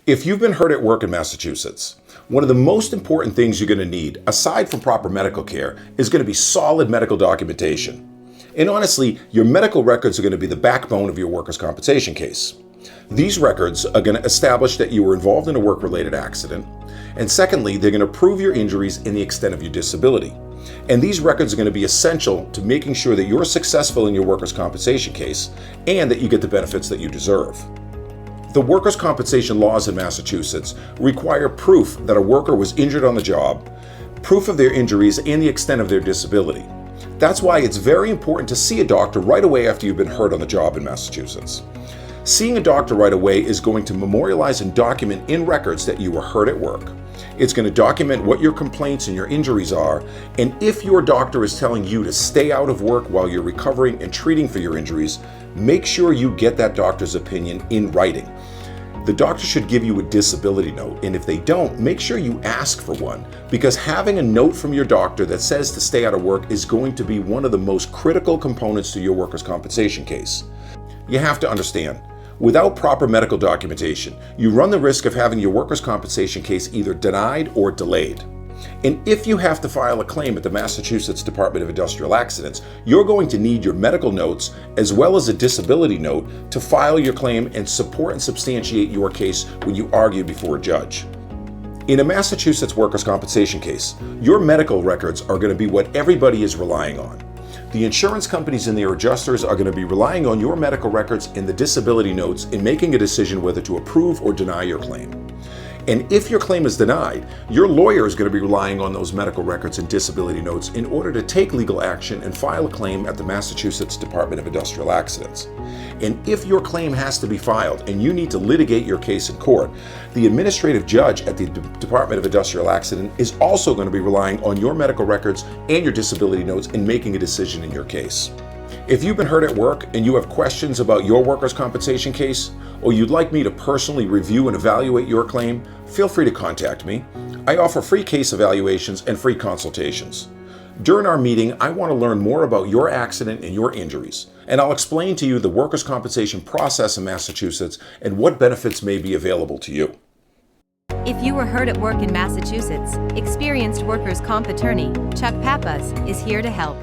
If you've been hurt at work in Massachusetts, one of the most important things you're going to need, aside from proper medical care, is going to be solid medical documentation. And honestly, your medical records are going to be the backbone of your workers' compensation case. These records are going to establish that you were involved in a work-related accident, and secondly, they're going to prove your injuries and the extent of your disability. And these records are going to be essential to making sure that you're successful in your workers' compensation case and that you get the benefits that you deserve. The workers' compensation laws in Massachusetts require proof that a worker was injured on the job, proof of their injuries, and the extent of their disability. That's why it's very important to see a doctor right away after you've been hurt on the job in Massachusetts. Seeing a doctor right away is going to memorialize and document in records that you were hurt at work. It's going to document what your complaints and your injuries are, and if your doctor is telling you to stay out of work while you're recovering and treating for your injuries, make sure you get that doctor's opinion in writing. The doctor should give you a disability note, and if they don't, make sure you ask for one, because having a note from your doctor that says to stay out of work is going to be one of the most critical components to your workers' compensation case. You have to understand, without proper medical documentation, you run the risk of having your workers' compensation case either denied or delayed. And if you have to file a claim at the Massachusetts Department of Industrial Accidents, you're going to need your medical notes as well as a disability note to file your claim and support and substantiate your case when you argue before a judge. In a Massachusetts workers' compensation case, your medical records are going to be what everybody is relying on. The insurance companies and their adjusters are going to be relying on your medical records and the disability notes in making a decision whether to approve or deny your claim. And if your claim is denied, your lawyer is going to be relying on those medical records and disability notes in order to take legal action and file a claim at the Massachusetts Department of Industrial Accidents. And if your claim has to be filed and you need to litigate your case in court, the administrative judge at the Department of Industrial Accident is also going to be relying on your medical records and your disability notes in making a decision in your case. If you've been hurt at work and you have questions about your workers' compensation case, or you'd like me to personally review and evaluate your claim, feel free to contact me. I offer free case evaluations and free consultations. During our meeting, I want to learn more about your accident and your injuries, and I'll explain to you the workers' compensation process in Massachusetts and what benefits may be available to you. If you were hurt at work in Massachusetts, experienced workers' comp attorney Chuck Pappas is here to help.